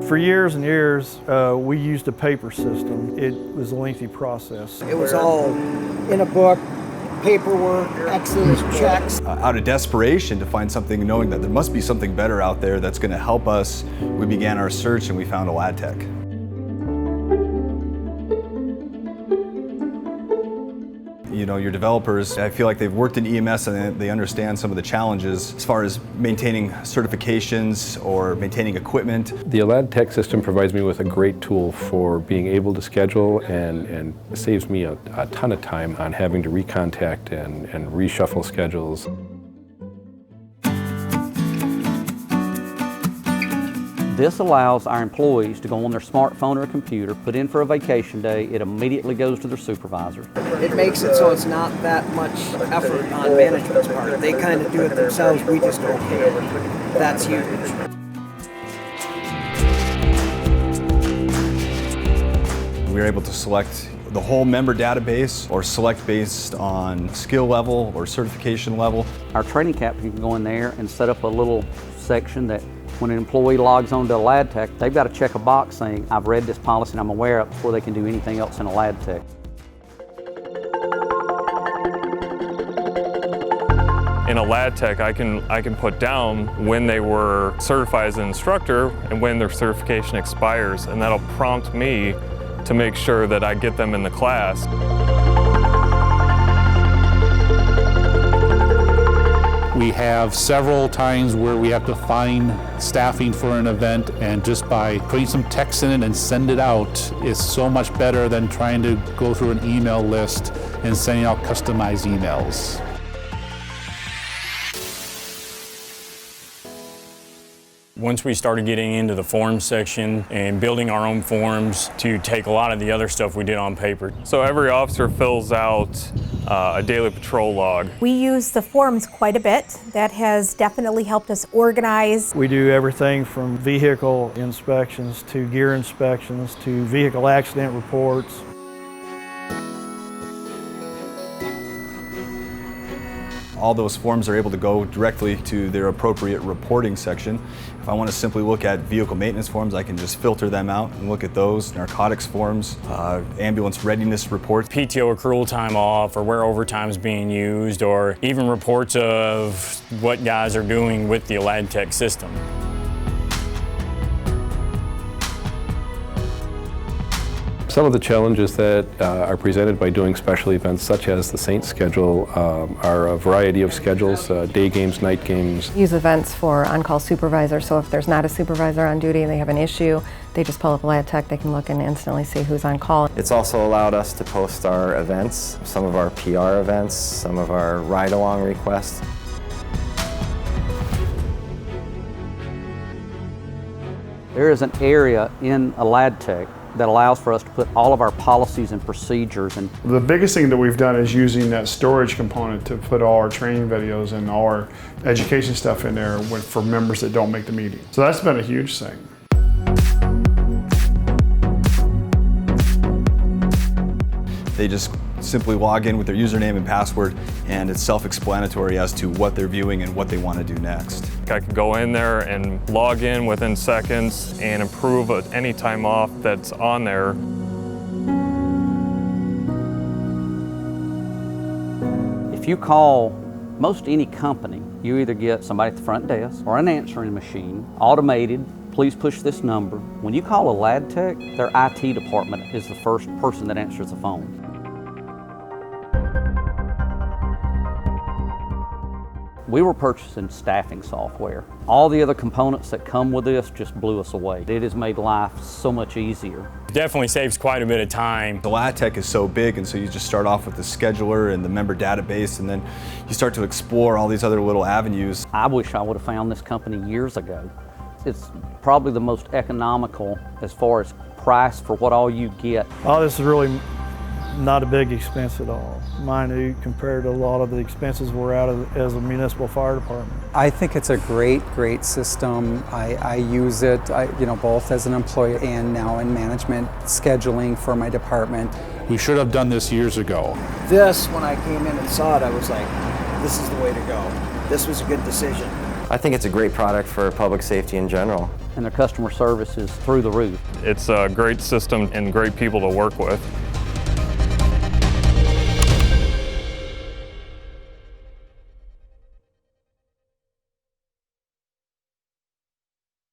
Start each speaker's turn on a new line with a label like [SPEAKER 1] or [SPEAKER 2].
[SPEAKER 1] For years and years, we used a paper system. It was a lengthy process.
[SPEAKER 2] It was all in a book, paperwork, X's, checks.
[SPEAKER 3] Out of desperation to find something, knowing that there must be something better out there that's going to help us, we began our search and we found Aladtec. You know, your developers, I feel like they've worked in EMS and they understand some of the challenges as far as maintaining certifications or maintaining equipment.
[SPEAKER 4] The Aladtec system provides me with a great tool for being able to schedule and saves me a ton of time on having to recontact and reshuffle schedules.
[SPEAKER 5] This allows our employees to go on their smartphone or computer, put in for a vacation day, it immediately goes to their supervisor.
[SPEAKER 2] It makes it so it's not that much effort on management's part. They kind of do it themselves, we just okay it. That's huge.
[SPEAKER 3] We were able to select the whole member database or select based on skill level or certification level.
[SPEAKER 5] Our training captain can go in there and set up a little section that when an employee logs on to Aladtec, they've got to check a box saying, I've read this policy and I'm aware of it before they can do anything else in Aladtec.
[SPEAKER 6] In Aladtec, I can put down when they were certified as an instructor and when their certification expires, and that'll prompt me to make sure that I get them in the class.
[SPEAKER 7] We have several times where we have to find staffing for an event, and just by putting some text in it and send it out is so much better than trying to go through an email list and sending out customized emails.
[SPEAKER 8] Once we started getting into the forms section and building our own forms to take a lot of the other stuff we did on paper.
[SPEAKER 6] So every officer fills out a daily patrol log.
[SPEAKER 9] We use the forms quite a bit. That has definitely helped us organize.
[SPEAKER 1] We do everything from vehicle inspections to gear inspections to vehicle accident reports.
[SPEAKER 3] All those forms are able to go directly to their appropriate reporting section. If I want to simply look at vehicle maintenance forms, I can just filter them out and look at those. Narcotics forms, ambulance readiness reports.
[SPEAKER 8] PTO accrual time off, or where overtime is being used, or even reports of what guys are doing with the Aladtec system.
[SPEAKER 4] Some of the challenges that are presented by doing special events such as the Saints schedule are a variety of schedules, day games, night games.
[SPEAKER 10] Use events for on-call supervisors, so if there's not a supervisor on duty and they have an issue, they just pull up Aladtec, they can look and instantly see who's on call.
[SPEAKER 11] It's also allowed us to post our events, some of our PR events, some of our ride-along requests.
[SPEAKER 5] There is an area in Aladtec that allows for us to put all of our policies and procedures. And
[SPEAKER 12] the biggest thing that we've done is using that storage component to put all our training videos and all our education stuff in there for members that don't make the meeting. So that's been a huge thing.
[SPEAKER 3] They just simply log in with their username and password, and it's self-explanatory as to what they're viewing and what they want to do next.
[SPEAKER 6] I can go in there and log in within seconds and approve any time off that's on there.
[SPEAKER 5] if you call most any company, you either get somebody at the front desk or an answering machine, automated, please push this number. When you call Aladtec, their IT department is the first person that answers the phone. We were purchasing staffing software. All the other components that come with this just blew us away. It has made life so much easier.
[SPEAKER 8] Definitely saves quite a bit of time.
[SPEAKER 3] Aladtec is so big, and so you just start off with the scheduler and the member database, and then you start to explore all these other little avenues.
[SPEAKER 5] I wish I would have found this company years ago. It's probably the most economical as far as price for what all you get.
[SPEAKER 1] Oh, this is really not a big expense at all. Minute compared to a lot of the expenses we're out of as a municipal fire department.
[SPEAKER 13] I think it's a great system. I use it, both as an employee and now in management, scheduling for my department.
[SPEAKER 7] We should have done this years ago.
[SPEAKER 2] This, when I came in and saw it, I was like, this is the way to go. This was a good decision.
[SPEAKER 11] I think it's a great product for public safety in general.
[SPEAKER 5] And their customer service is through the roof.
[SPEAKER 6] It's a great system and great people to work with.